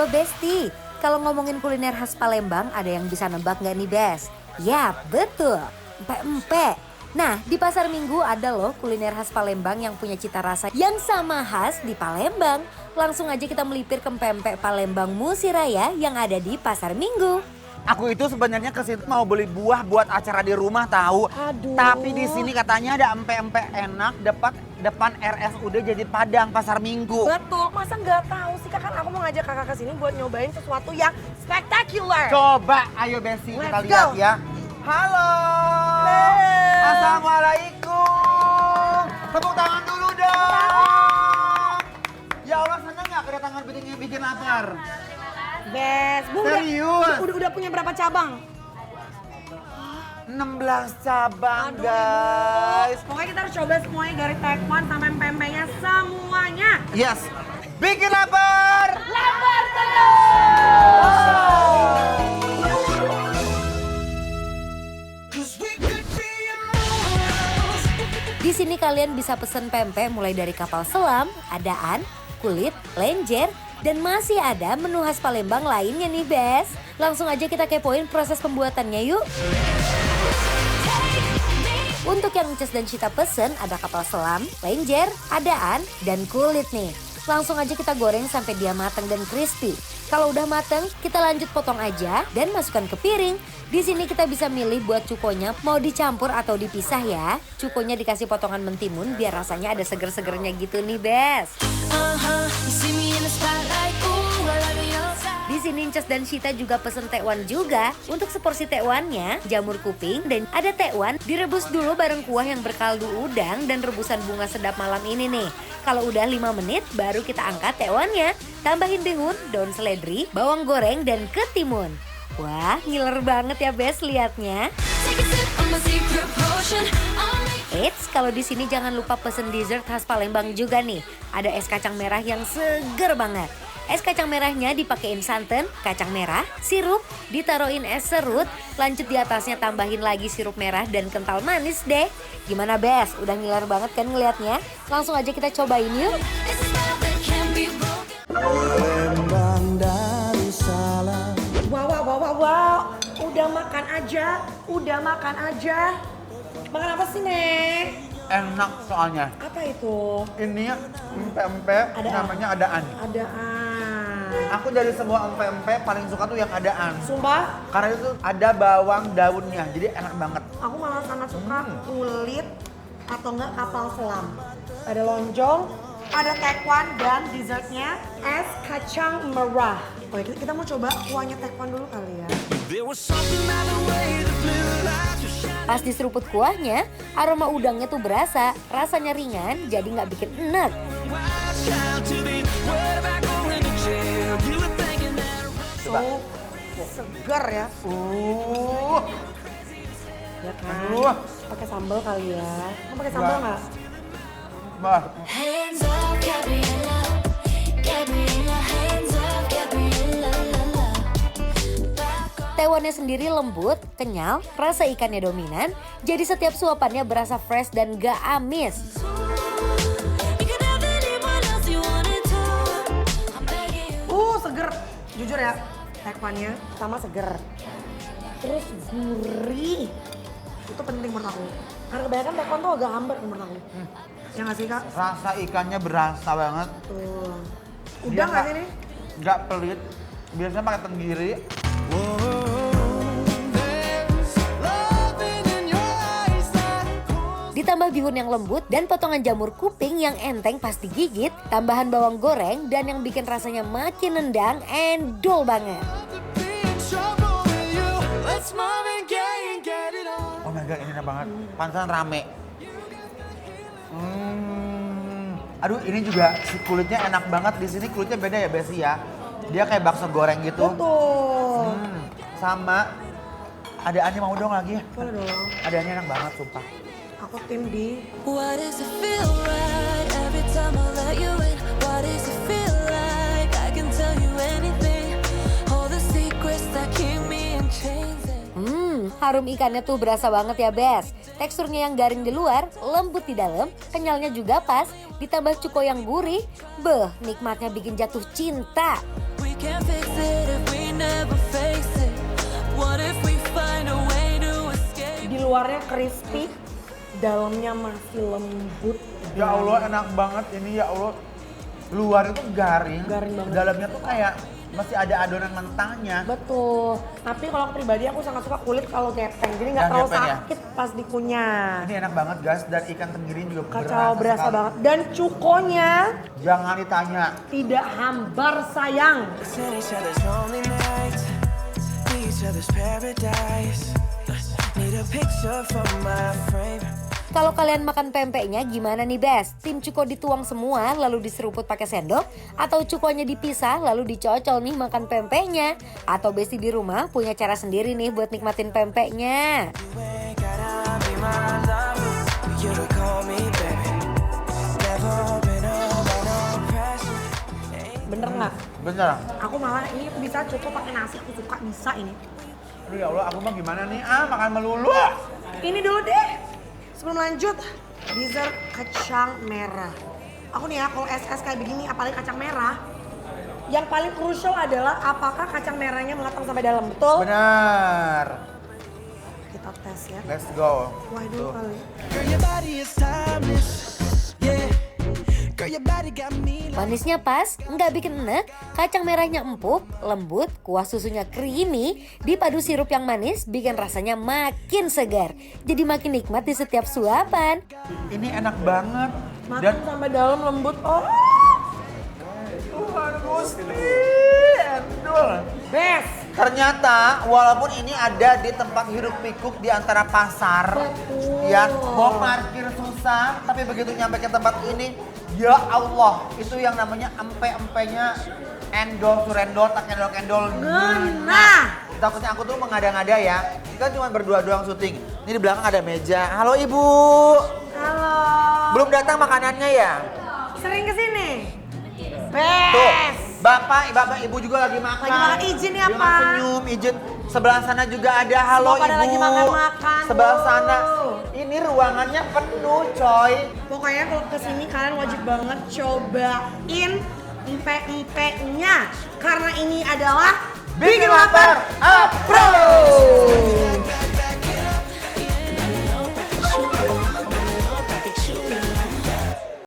Halo Besti, kalau ngomongin kuliner khas Palembang ada yang bisa nebak nggak nih Bes? Ya betul, empek-empek. Nah di pasar Minggu ada loh kuliner khas Palembang yang punya cita rasa yang sama khas di Palembang. Langsung aja kita melipir ke pempek Palembang Musiraya yang ada di pasar Minggu. Aku itu sebenarnya ke situ mau beli buah buat acara di rumah tahu. Aduh. Tapi di sini katanya ada empek-empek enak depan RSUD jadi Padang Pasar Minggu. Betul, masa nggak tahu sih Kak, kan aku mau ngajak kakak ke sini buat nyobain sesuatu yang spektakuler. Coba ayo Besti kita Let's lihat go. ya. Halo. Halo. Assalamualaikum. Tepuk tangan dulu dong. Ya Allah seneng gak kedatangan bikin lapar? Best. Bu, Serius? udah punya berapa cabang? 16 cabang Aduh, guys. Ibu. Pokoknya kita harus coba semuanya dari taekwondo sampai pempeknya semuanya. Yes. Bikin lapar. Lapar terus. Di sini kalian bisa pesen pempek mulai dari kapal selam, adaan, kulit, lenjer, dan masih ada menu khas Palembang lainnya nih Bes. Langsung aja kita kepoin proses pembuatannya yuk. Untuk yang Inces dan Cita pesen ada kapal selam, lenjer, adaan, dan kulit nih. Langsung aja kita goreng sampai dia matang dan crispy. Kalau udah matang, kita lanjut potong aja dan masukkan ke piring. Di sini kita bisa milih buat cukonya mau dicampur atau dipisah ya. Cukonya dikasih potongan mentimun biar rasanya ada seger-segernya gitu nih Bes. Di sini Inces dan Cita juga pesen tekwan juga. Untuk seporsi tekwannya, jamur kuping dan ada tekwan direbus dulu bareng kuah yang berkaldu udang dan rebusan bunga sedap malam ini nih. Kalau udah 5 menit baru kita angkat tekwannya. Tambahin bihun, daun seledri, bawang goreng dan ketimun. Wah, ngiler banget ya Bes liatnya. Eits, kalau di sini jangan lupa pesen dessert khas Palembang juga nih. Ada es kacang merah yang seger banget. Es kacang merahnya dipakein santan, kacang merah, sirup, ditaruhin es serut, lanjut di atasnya tambahin lagi sirup merah dan kental manis deh. Gimana Bes? Udah ngiler banget kan ngeliatnya? Langsung aja kita cobain yuk. Wow. Udah makan aja. Makan apa sih, Nek? Enak soalnya. Apa itu? Ini empek-empek namanya adaan. Adaan. Aku dari semua empek-empek paling suka tuh yang adaan. Sumpah, Karena itu ada bawang daunnya, jadi enak banget. aku malah sangat suka kulit atau enggak kapal selam. Ada lonjong, ada tekwan dan dessertnya es kacang merah. Oh, kita mau coba kuahnya tekwan dulu kali ya. Pas diseruput kuahnya, aroma udangnya tuh berasa, rasanya ringan jadi nggak bikin enek. So, segar ya. Ya kan? Aduh. Pakai sambal kali ya. Kamu pakai sambal nggak? Bah. Tekwannya sendiri lembut, kenyal, rasa ikannya dominan, jadi setiap suapannya berasa fresh dan gak amis. Seger. Jujur ya, tekwannya sama seger. Terus gurih. Itu penting menurut aku. Karena kebanyakan tekwan tuh agak hambar menurut aku. Ya nggak sih Kak? Rasa ikannya berasa banget. Tuh. Dia Udah nggak sih nih? Nggak pelit. Biasanya pakai tenggiri. Ditambah bihun yang lembut dan potongan jamur kuping yang enteng pas digigit, tambahan bawang goreng dan yang bikin rasanya makin nendang, endol banget. Oh my god, ini enak banget. Pantesan rame. Aduh, ini juga si kulitnya enak banget. Di sini kulitnya beda ya, Besi ya. Dia kayak bakso goreng gitu. Betul. Sama adaannya mau dong lagi. Boleh dong. Adaannya enak banget, sumpah. Aku tim di What does it feel right every time I let you in? What does it feel like? I can tell you anything. All the secrets that keep me in chains. Harum ikannya tuh berasa banget ya Bes. Teksturnya yang garing di luar, lembut di dalam, kenyalnya juga pas, ditambah cuko yang gurih. Beh, nikmatnya bikin jatuh cinta. We can can't fix it if we never face it. What if we find a way to escape? Di luarnya crispy, dalamnya masih lembut. Ya Allah enak banget ini ya Allah. Luar itu garing, Garing banget. dalamnya tuh kayak masih ada adonan mentahnya. Betul. Tapi kalau aku pribadi aku sangat suka kulit kalau gepeng. Jadi nggak Yang terlalu gepeng ya? sakit pas dikunyah. Ini enak banget guys, dan ikan tenggiri juga Kacau berasa sekali. banget. Dan cukonya Jangan ditanya. tidak hambar sayang. In each other's lonely nights, be each other's paradise. Need a picture for my frame. Kalau kalian makan pempeknya gimana nih Bes? Tim cuko dituang semua lalu diseruput pakai sendok? Atau cukonya dipisah lalu dicocol nih makan pempeknya? Atau Besti di rumah punya cara sendiri nih buat nikmatin pempeknya? You ain't gotta be my lover, you to call me baby. Never been about no pressure. Bener nggak? Bener. Aku malah ini bisa cukup pakai nasi. Aku suka bisa ini. Aduh ya Allah, aku mah gimana nih? Makan melulu. Ini dulu deh. Sebelum lanjut, dessert kacang merah. Aku nih ya, kalau es kayak begini, apalagi kacang merah, yang paling krusial adalah apakah kacang merahnya matang sampai dalam, betul? Bener. Kita tes ya. Let's go. Wah dulu Tuh. kali. Girl, your body is timeless, yeah. Girl, your body got me like. Manisnya pas, nggak bikin enek, kacang merahnya empuk, lembut, kuah susunya creamy, dipadu sirup yang manis bikin rasanya makin segar. Jadi makin nikmat di setiap suapan. Ini enak banget. Matang Dan sampai dalam lembut. Oh, Tuhan Gusti, endul. best. Ternyata walaupun ini ada di tempat hiruk pikuk di antara pasar, Betul. ya mau parkir susah, tapi begitu nyampe ke tempat ini, ya Allah, itu yang namanya empe-empenya endol, surendol, tak endol-endol. Nah. Takutnya aku tuh mengada-ngada ya, kita cuma berdua doang syuting. Ini di belakang ada meja. Halo Ibu, Halo. belum datang makanannya ya? Sering kesini? Tuh, Best. Bapak Ibu juga lagi makan. Lagi makan, izin ya, Jangan Pak. senyum, izin. Sebelah sana juga ada. Halo Semua pada Ibu. lagi makan-makan, Sebelah Bu. sana. Ini ruangannya penuh, coy. Pokoknya kalau kesini kalian wajib banget cobain empe-empenya. Karena ini adalah Bikin lapar, approve.